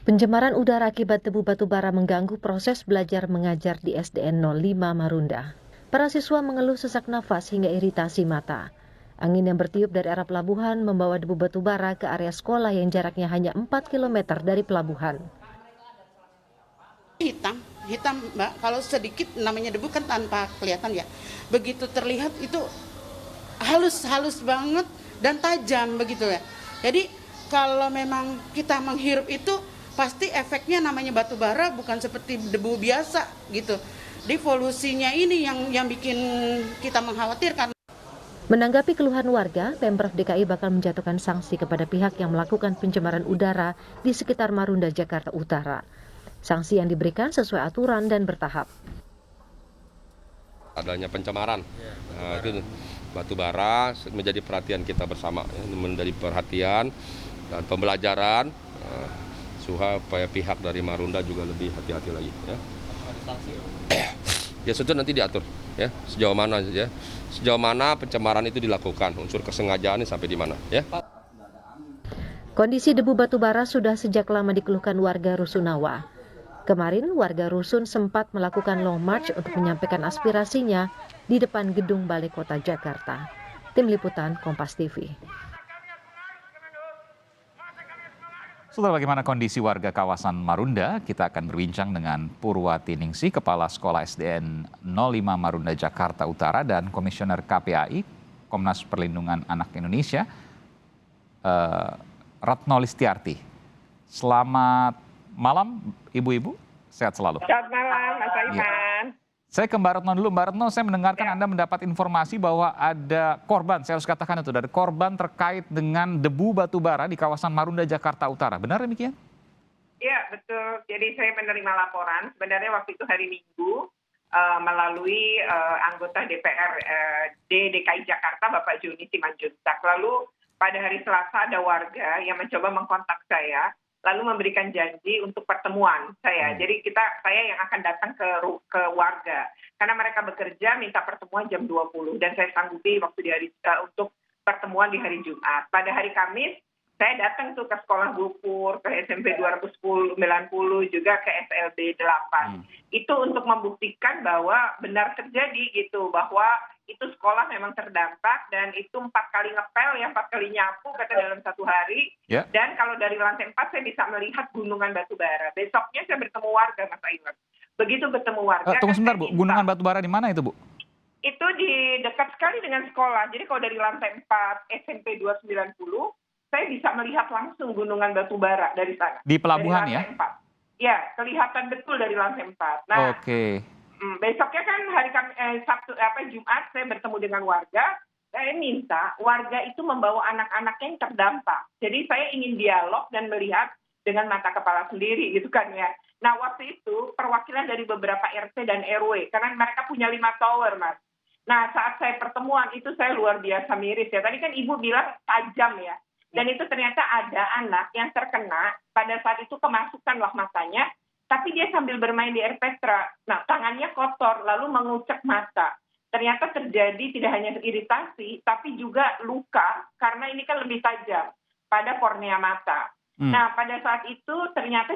Pencemaran udara akibat debu batu bara mengganggu proses belajar mengajar di SDN 05 Marunda. Para siswa mengeluh sesak nafas hingga iritasi mata. Angin yang bertiup dari arah pelabuhan membawa debu batu bara ke area sekolah yang jaraknya hanya 4 km dari pelabuhan. Hitam, hitam Mbak. Kalau sedikit namanya debu kan tanpa kelihatan ya. Begitu terlihat itu halus banget dan tajam begitu ya. Jadi kalau memang kita menghirup itu pasti efeknya namanya batu bara, bukan seperti debu biasa gitu. Di polusinya ini yang bikin kita mengkhawatirkan. Menanggapi keluhan warga, Pemprov DKI bakal menjatuhkan sanksi kepada pihak yang melakukan pencemaran udara di sekitar Marunda, Jakarta Utara. Sanksi yang diberikan sesuai aturan dan bertahap. Adanya pencemaran, itu batu bara menjadi perhatian kita bersama, menjadi perhatian dan pembelajaran, supaya pihak dari Marunda juga lebih hati-hati lagi. Ya sudah nanti diatur, ya sejauh mana pencemaran itu dilakukan, unsur kesengajaan sampai di mana, ya. Kondisi debu batu bara sudah sejak lama dikeluhkan warga Rusunawa. Kemarin warga Rusun sempat melakukan long march untuk menyampaikan aspirasinya di depan gedung Balai Kota Jakarta. Tim Liputan Kompas TV. Saudara, bagaimana kondisi warga kawasan Marunda? Kita akan berbincang dengan Purwati Ningsih, Kepala Sekolah SDN 05 Marunda, Jakarta Utara, dan Komisioner KPAI, Komnas Perlindungan Anak Indonesia, Ratno Listiarti. Selamat malam, Ibu-ibu. Sehat selalu. Selamat malam, Mas Aiman. Saya ke Mbak Retno dulu. Mbak Retno, saya mendengarkan Anda mendapat informasi bahwa ada korban, saya harus katakan itu, dari korban terkait dengan debu batu bara di kawasan Marunda, Jakarta Utara. Benar demikian? Iya, betul. Jadi saya menerima laporan, sebenarnya waktu itu hari Minggu, melalui anggota DPRD DKI Jakarta, Bapak Joni Simanjuntak. Lalu pada hari Selasa ada warga yang mencoba mengkontak saya, lalu memberikan janji untuk pertemuan saya. Jadi saya yang akan datang ke warga. Karena mereka bekerja minta pertemuan jam 20 dan saya sanggupi waktu untuk pertemuan di hari Jumat. Pada hari Kamis saya datang tuh ke sekolah Gupur, ke SMP 290 juga ke SLB 8. Itu untuk membuktikan bahwa benar terjadi gitu, bahwa itu sekolah memang terdampak dan itu 4 kali ngepel ya, 4 kali nyapu kata dalam 1 hari. Ya. Dan kalau dari lantai 4 saya bisa melihat gunungan batu bara. Besoknya saya bertemu warga, Mas Aiman. Begitu bertemu warga. Tunggu sebentar, Bu. Gunungan batu bara di mana itu, Bu? Itu di dekat sekali dengan sekolah. Jadi kalau dari lantai 4 SMP 290, saya bisa melihat langsung gunungan batu bara dari sana. Di pelabuhan dari ya? 4. Ya, kelihatan betul dari lantai 4. Nah, Oke. Besoknya kan hari Jumat saya bertemu dengan warga. Saya minta warga itu membawa anak-anaknya yang terdampak. Jadi saya ingin dialog dan melihat dengan mata kepala sendiri gitu kan ya. Nah waktu itu perwakilan dari beberapa RT dan RW, karena mereka punya 5 tower, Mas. Nah saat saya pertemuan itu saya luar biasa miris ya. Tadi kan Ibu bilang tajam ya. Dan itu ternyata ada anak yang terkena pada saat itu kemasukan lah matanya. Tapi dia sambil bermain di air petra. Nah, tangannya kotor, lalu mengucek mata. Ternyata terjadi tidak hanya iritasi, tapi juga luka, karena ini kan lebih tajam pada kornea mata. Nah, pada saat itu ternyata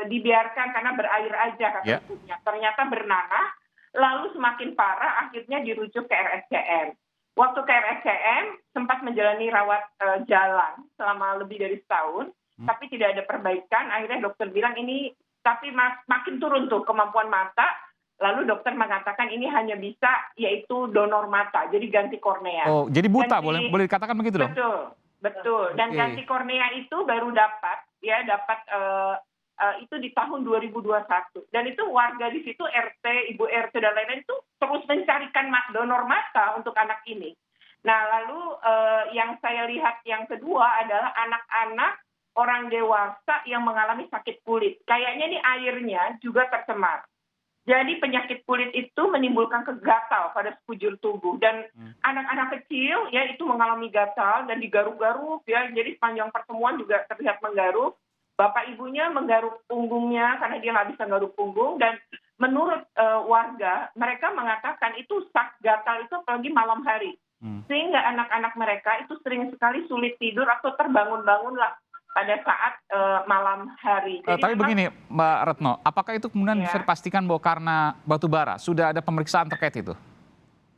dibiarkan karena berair aja, kata ibunya. Ternyata bernanah, lalu semakin parah, akhirnya dirujuk ke RSCM. Waktu ke RSCM, sempat menjalani rawat jalan selama lebih dari setahun, tapi tidak ada perbaikan. Akhirnya dokter bilang ini tapi makin turun tuh kemampuan mata, lalu dokter mengatakan ini hanya bisa yaitu donor mata, jadi ganti kornea. Oh, jadi buta, boleh dikatakan begitu dong? Betul. Dan ganti kornea itu baru dapat itu di tahun 2021. Dan itu warga di situ RT, Ibu RT dan lain-lain itu terus mencarikan donor mata untuk anak ini. Nah, lalu yang saya lihat yang kedua adalah anak-anak orang dewasa yang mengalami sakit kulit. Kayaknya nih airnya juga tercemar. Jadi penyakit kulit itu menimbulkan gatal pada sekujur tubuh. Dan anak-anak kecil ya itu mengalami gatal dan digaruk-garuk ya. Jadi sepanjang pertemuan juga terlihat menggaruk. Bapak ibunya menggaruk punggungnya karena dia nggak bisa garuk punggung. Dan menurut warga, mereka mengatakan itu gatal itu apalagi malam hari. Sehingga anak-anak mereka itu sering sekali sulit tidur atau terbangun-bangun lah pada saat malam hari. Jadi Tapi memang, begini Mbak Retno, apakah itu kemudian Ya. bisa dipastikan bahwa karena batu bara? Sudah ada pemeriksaan terkait itu?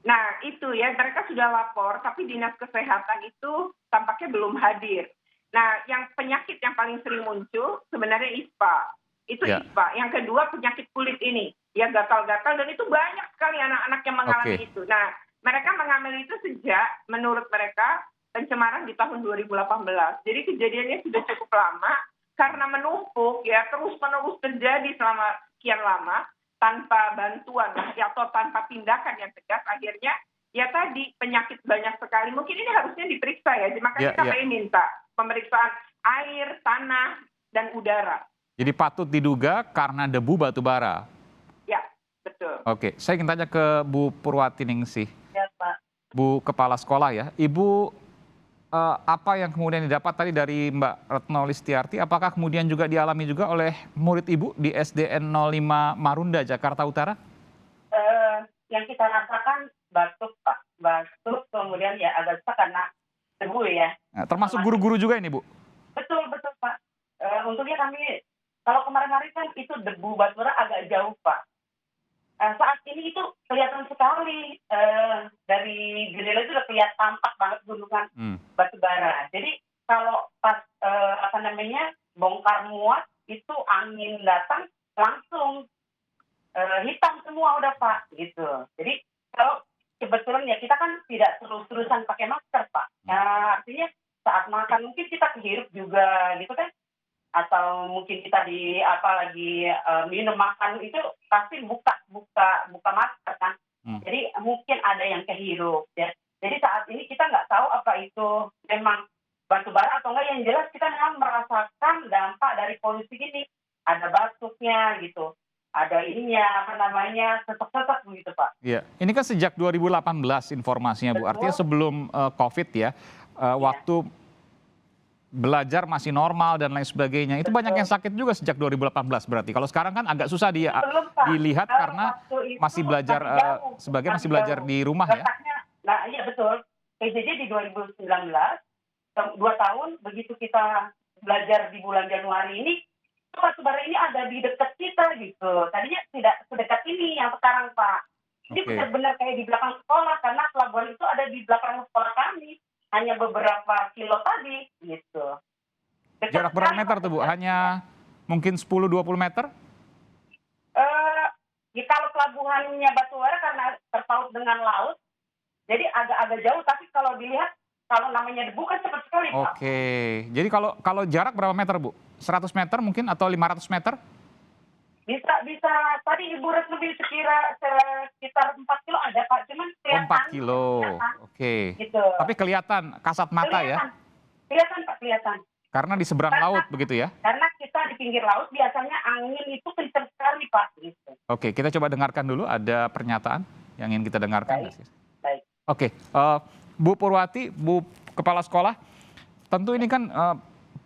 nah itu ya, mereka sudah lapor, tapi dinas kesehatan itu tampaknya belum hadir. Nah, yang penyakit yang paling sering muncul sebenarnya ISPA. Itu Ya. ISPA. Yang kedua penyakit kulit ini, ya gatal-gatal, dan itu banyak sekali anak-anak yang mengalami Oke. itu. Nah, mereka mengalami itu sejak menurut mereka pencemaran di tahun 2018. Jadi kejadiannya sudah cukup lama karena menumpuk ya, terus-menerus terjadi selama sekian lama tanpa bantuan atau tanpa tindakan yang tegas, akhirnya ya tadi penyakit banyak sekali. Mungkin ini harusnya diperiksa ya, makanya Ya, KPI minta pemeriksaan air, tanah, dan udara. Jadi patut diduga karena debu batu bara. Ya, betul. Oke, saya ingin tanya ke Bu Purwatiningsih, Ya, Pak. Bu Kepala Sekolah ya. Ibu, apa yang kemudian didapat tadi dari Mbak Retno Listiarti, apakah kemudian juga dialami juga oleh murid Ibu di SDN 05 Marunda, Jakarta Utara? Yang kita rasakan batuk, Pak. Batuk, kemudian ya agak susah karena debu ya. Nah, termasuk guru-guru juga ini, Bu? Betul, Pak. Untungnya kami, kalau kemarin-kemarin kan itu debu batu bara agak jauh, Pak. Saat ini itu kelihatan sekali, dari jendela itu udah kelihatan tampak banget gunungan batu bara. Jadi kalau pas, bongkar muat, itu angin datang langsung hitam semua udah, Pak, gitu. Jadi kalau kebetulan ya kita kan tidak terus-terusan pakai masker, Pak. Artinya saat makan mungkin kita kehirup juga gitu kan, atau mungkin kita lagi minum makan itu pasti buka masker kan. Jadi mungkin ada yang kehirup ya. Jadi saat ini kita nggak tahu apa itu memang batu bara atau enggak. Yang jelas kita memang merasakan dampak dari polusi ini. Ada batuknya gitu. Ada sesak-sesak begitu, Pak. Iya, ini kan sejak 2018 informasinya, Bu. Artinya sebelum COVID ya, waktu belajar masih normal dan lain sebagainya. Itu banyak yang sakit juga sejak 2018 berarti. Kalau sekarang kan agak susah dilihat karena masih belajar masih belajar di rumah ya. Nah, iya betul. PJJ di 2019, 2 tahun begitu kita belajar di bulan Januari ini, batu bara ini ada di dekat kita gitu. Tadinya tidak sedekat ini yang sekarang, Pak. Jadi benar-benar kayak di belakang sekolah, karena pelabuhan itu ada di belakang sekolah kami. Hanya beberapa kilo tadi gitu. Jarak berapa meter tuh, Bu? Hanya mungkin 10-20 meter? Kalau pelabuhannya Batubara karena terpaut dengan laut, jadi agak-agak jauh. Tapi kalau dilihat, kalau namanya debu kan cepat sekali, Pak. Oke, jadi kalau jarak berapa meter, Bu? 100 meter mungkin atau 500 meter? Bisa. Tadi Ibu Retno sekitar 4 kilo ada, Pak. Cuman kelihatan. 4 kilo, oke. Gitu. Tapi kelihatan kasat mata ya? Kelihatan, Pak, kelihatan. Karena di seberang laut begitu ya? Karena kita di pinggir laut, biasanya angin itu kencang sekali, Pak. Gitu. Oke, kita coba dengarkan dulu, ada pernyataan yang ingin kita dengarkan. Baik. Oke, Bu Purwati, Bu Kepala Sekolah, tentu ini kan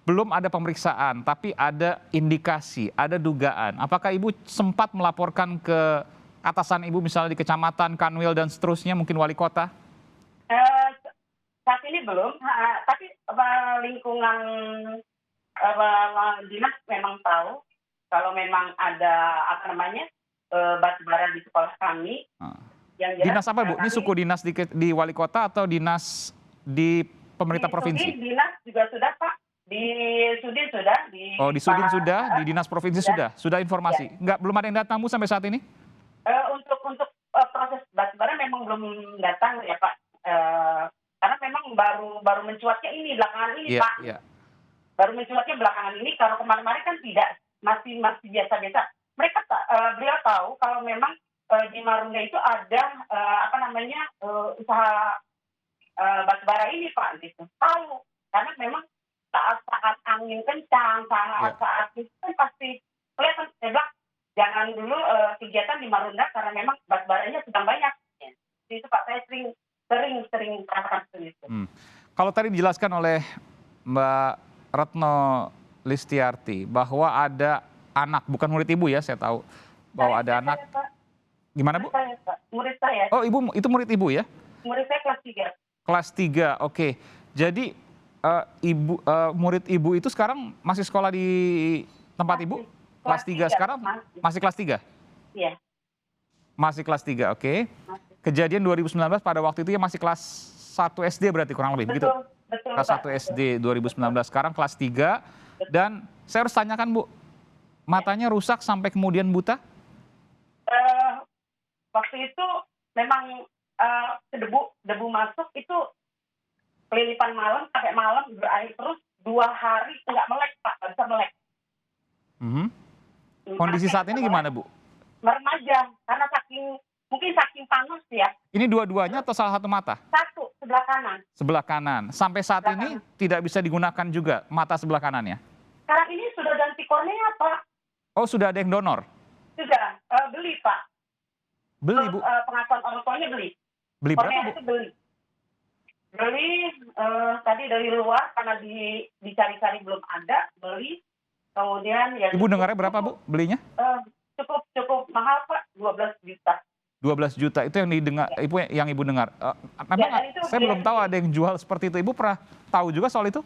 belum ada pemeriksaan, tapi ada indikasi, ada dugaan. Apakah Ibu sempat melaporkan ke atasan Ibu misalnya di kecamatan, kanwil, dan seterusnya, mungkin wali kota? Saat ini belum, tapi lingkungan dinas memang tahu kalau memang ada batu bara di sekolah kami. Yang jelas, dinas apa, Bu? Ini suku dinas di wali kota atau dinas di pemerintah provinsi? Dinas juga sudah, Pak. Di Sudin sudah. Di Sudin sudah, di dinas provinsi sudah informasi. Ya. Belum ada yang datang, Bu, sampai saat ini? Untuk proses batu bara memang belum datang ya, Pak. Karena memang baru mencuatnya ini belakangan ini, Pak. Iya. Baru mencuatnya belakangan ini. Kalau kemarin-kemarin kan tidak, masih biasa-biasa. Beliau tahu kalau memang di Marunda itu ada usaha batu bara ini, Pak. Gitu. Tahu karena memang saat angin kencang, saat itu kan pasti kelihatan. Saya bilang jangan dulu kegiatan di Marunda karena memang batu baranya sedang banyak. Itu, Pak, saya sering katakan seperti itu. Kalau tadi dijelaskan oleh Mbak Retno Listiarti bahwa ada anak, bukan murid Ibu ya, saya tahu bahwa ada anak. Gimana, Bu? Murid saya. Oh, Ibu, itu murid Ibu ya? Murid saya kelas 3. Kelas 3, oke. Jadi murid ibu itu sekarang masih sekolah di tempat ibu? Kelas 3 sekarang? Masih kelas 3? Iya. Masih kelas 3, oke. Masih. Kejadian 2019 pada waktu itu ya masih kelas 1 SD berarti kurang lebih, begitu? Betul, Kelas 1 Pak. SD 2019, sekarang kelas 3. Dan saya harus tanyakan Bu, matanya rusak sampai kemudian buta? Waktu itu memang debu masuk itu kelilipan malam sampai malam berair terus 2 hari nggak melek Pak, nggak bisa melek. Kondisi saat ini gimana Bu? Meremaja karena mungkin saking panas ya. Ini dua-duanya atau salah satu mata? Satu sebelah kanan. Sebelah kanan. Sampai saat ini tidak bisa digunakan juga mata sebelah kanannya? Sekarang ini sudah ganti kornea Pak. Oh, sudah ada yang donor? Sudah beli Pak. Beli Bu? Pengakuan orang tuanya beli. Beli berapa Kornea Bu? itu beli tadi dari luar karena dicari-cari belum ada, beli. Kemudian ya Ibu dengarnya berapa Bu belinya? cukup mahal Pak, 12 juta. 12 juta itu yang didengar, ibu dengar. Memang dan itu saya belum tahu ada yang jual seperti itu. Ibu pernah tahu juga soal itu?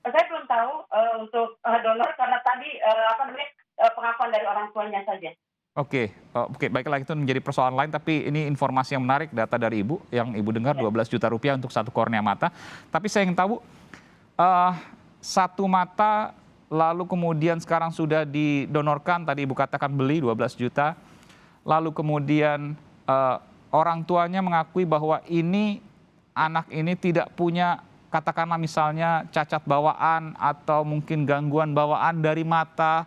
Saya belum tahu untuk donor karena tadi pengakuan dari orang tuanya saja. Oke, baiklah, itu menjadi persoalan lain, tapi ini informasi yang menarik, data dari Ibu yang Ibu dengar 12 juta rupiah untuk satu kornea mata. Tapi saya ingin tahu, satu mata lalu kemudian sekarang sudah didonorkan, tadi Ibu katakan beli 12 juta, lalu kemudian orang tuanya mengakui bahwa anak ini tidak punya, katakanlah misalnya cacat bawaan atau mungkin gangguan bawaan dari mata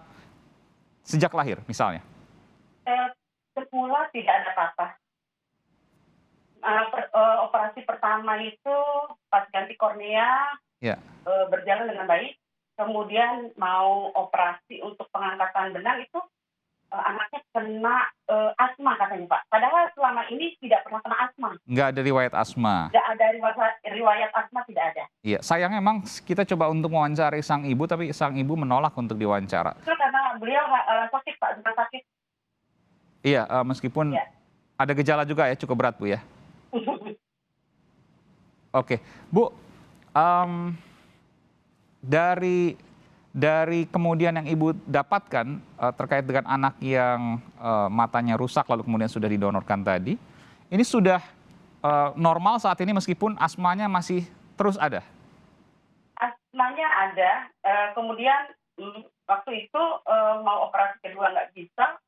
sejak lahir misalnya. Semula tidak ada apa-apa. Operasi pertama itu pas ganti kornea berjalan dengan baik. Kemudian mau operasi untuk pengangkatan benang itu anaknya kena asma katanya Pak. Padahal selama ini tidak pernah kena asma. Nggak ada riwayat asma. Tidak ada riwayat asma, tidak ada. Iya, sayangnya memang kita coba untuk mewawancari sang ibu, tapi sang ibu menolak untuk diwawancara. Itu karena beliau sakit Pak, sudah sakit. Iya, meskipun ada gejala juga ya, cukup berat Bu ya. Oke, Bu, dari kemudian yang Ibu dapatkan terkait dengan anak yang matanya rusak lalu kemudian sudah didonorkan tadi, ini sudah normal saat ini meskipun asmanya masih terus ada? Asmanya ada, kemudian waktu itu mau operasi kedua nggak bisa,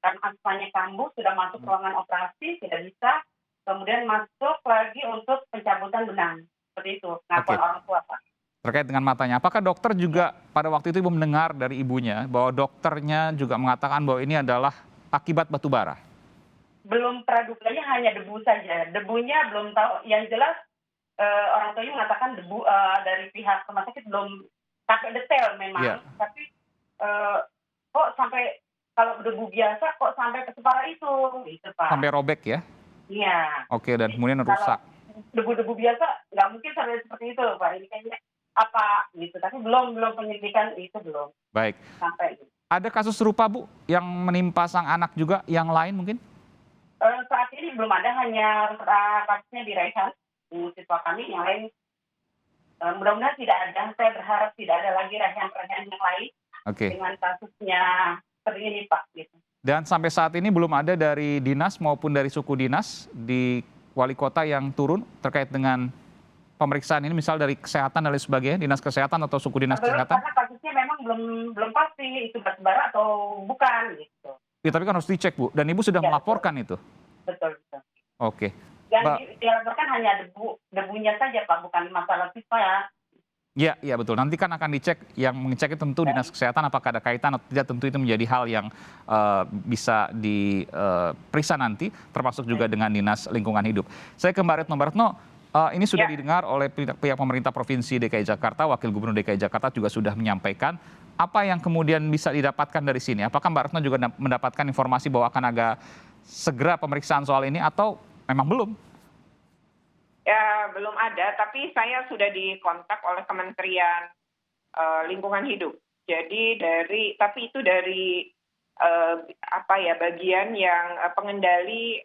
karena asmanya kambuh, sudah masuk ruangan operasi, tidak bisa, kemudian masuk lagi untuk pencabutan benang. Seperti itu, pengakuan orang tua Pak. Terkait dengan matanya, apakah dokter juga pada waktu itu Ibu mendengar dari ibunya bahwa dokternya juga mengatakan bahwa ini adalah akibat batu bara? Belum praduganya, hanya debu saja. Debunya belum tahu. Yang jelas orang tuanya mengatakan debu dari pihak rumah sakit belum sampai detail memang. Tapi kok sampai kalau debu biasa kok sampai separah itu, gitu Pak. Sampai robek ya? Iya. Oke, dan kemudian rusak. Debu-debu biasa nggak mungkin sampai seperti itu Pak. Ini kayaknya apa gitu, tapi belum penyelidikan itu belum. Baik. Sampai gitu. Ada kasus serupa Bu yang menimpa sang anak juga yang lain mungkin? Saat ini belum ada, hanya kasusnya di Raihan, siswa kami. Yang lain mudah-mudahan tidak ada. Saya berharap tidak ada lagi Raihan yang lain dengan kasusnya seperti ini Pak. Gitu. Dan sampai saat ini belum ada dari dinas maupun dari suku dinas di wali kota yang turun terkait dengan pemeriksaan ini, misal dari kesehatan dan lain sebagainya, dinas kesehatan atau suku dinas kesehatan? Karena kasusnya memang belum pasti itu batu bara atau bukan gitu. Ya, tapi kan harus dicek Bu, dan Ibu sudah melaporkan itu? Betul. Oke. Yang dilaporkan hanya debunya saja Pak, bukan masalah siswa ya. Iya betul. Nanti kan akan dicek, yang mengecek itu tentu dinas kesehatan apakah ada kaitan atau tidak, tentu itu menjadi hal yang bisa diperiksa nanti, termasuk juga dengan dinas lingkungan hidup. Saya ke Mbak Retno. Ini sudah didengar oleh pihak pemerintah Provinsi DKI Jakarta, Wakil Gubernur DKI Jakarta juga sudah menyampaikan. Apa yang kemudian bisa didapatkan dari sini? Apakah Mbak Retno juga mendapatkan informasi bahwa akan ada segera pemeriksaan soal ini atau memang belum? Ya, belum ada, tapi saya sudah dikontak oleh Kementerian Lingkungan Hidup. Jadi tapi itu dari bagian yang pengendali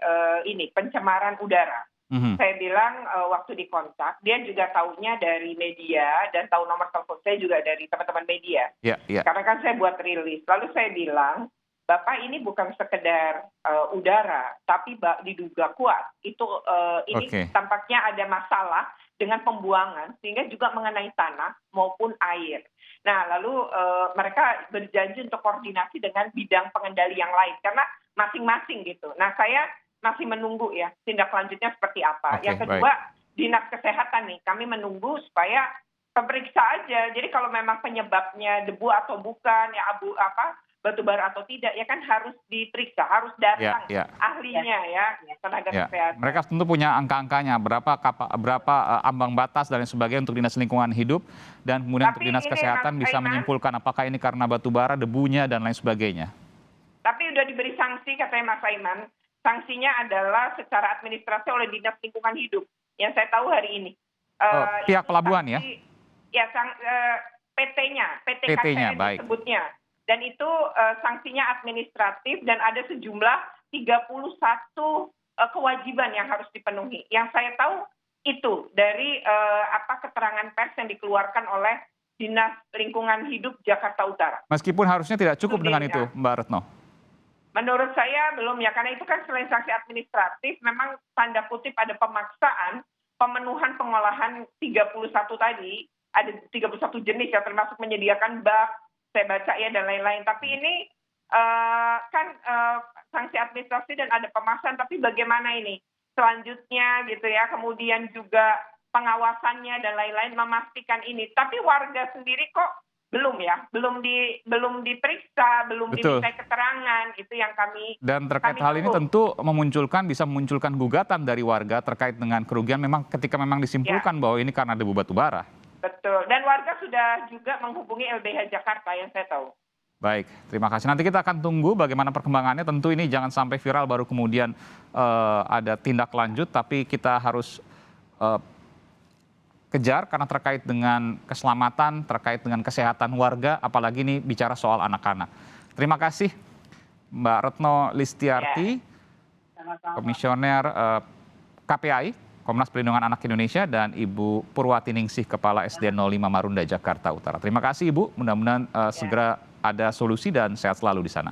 pencemaran udara. Saya bilang waktu dikontak, dia juga tahunya dari media dan tahu nomor telepon saya juga dari teman-teman media. Ya, ya. Karena kan saya buat rilis. Lalu saya bilang, Bapak ini bukan sekedar udara, tapi diduga kuat. Ini Oke. tampaknya ada masalah dengan pembuangan, sehingga juga mengenai tanah maupun air. Nah, lalu mereka berjanji untuk koordinasi dengan bidang pengendali yang lain, karena masing-masing gitu. Nah, saya masih menunggu ya tindak lanjutnya seperti apa. Oke, Yang kedua, Dinas Kesehatan nih, kami menunggu supaya pemeriksa aja. Jadi kalau memang penyebabnya debu atau bukan, ya batu bara atau tidak, ya kan harus diperiksa, harus datang ahlinya ya, tenaga kesehatan. Mereka tentu punya angka-angkanya, berapa ambang batas dan lain sebagainya untuk Dinas Lingkungan Hidup, dan kemudian untuk Dinas Kesehatan bisa menyimpulkan apakah ini karena batu bara, debunya, dan lain sebagainya. Tapi udah diberi sanksi, katanya Mas Aiman. Sanksinya adalah secara administrasi oleh Dinas Lingkungan Hidup. Yang saya tahu hari ini. Pihak pelabuhan ya? Ya, PT KCN baik. disebutnya. Dan itu sanksinya administratif dan ada sejumlah 31 kewajiban yang harus dipenuhi. Yang saya tahu itu dari keterangan pers yang dikeluarkan oleh Dinas Lingkungan Hidup Jakarta Utara. Meskipun harusnya tidak cukup dengan itu, Mbak Retno. Menurut saya belum ya, karena itu kan selain sanksi administratif, memang tanda kutip ada pemaksaan pemenuhan pengolahan 31 tadi, ada 31 jenis ya, termasuk menyediakan bak, saya baca ya, dan lain-lain. Tapi ini sanksi administrasi dan ada pemaksaan, tapi bagaimana ini selanjutnya gitu ya, kemudian juga pengawasannya dan lain-lain, memastikan ini. Tapi warga sendiri kok belum diperiksa, belum diminta keterangan, itu yang kami. Dan terkait hal ini tentu bisa memunculkan gugatan dari warga terkait dengan kerugian ketika memang disimpulkan bahwa ini karena debu batu bara. Betul, dan warga sudah juga menghubungi LBH Jakarta yang saya tahu. Baik, terima kasih. Nanti kita akan tunggu bagaimana perkembangannya. Tentu ini jangan sampai viral baru kemudian ada tindak lanjut, tapi kita harus kejar karena terkait dengan keselamatan, terkait dengan kesehatan warga, apalagi ini bicara soal anak-anak. Terima kasih Mbak Retno Listiarti, Komisioner KPAI, Komnas Perlindungan Anak Indonesia, dan Ibu Purwatiningsih, Kepala SDN 05 Marunda, Jakarta Utara. Terima kasih Ibu, mudah-mudahan segera ada solusi dan sehat selalu di sana.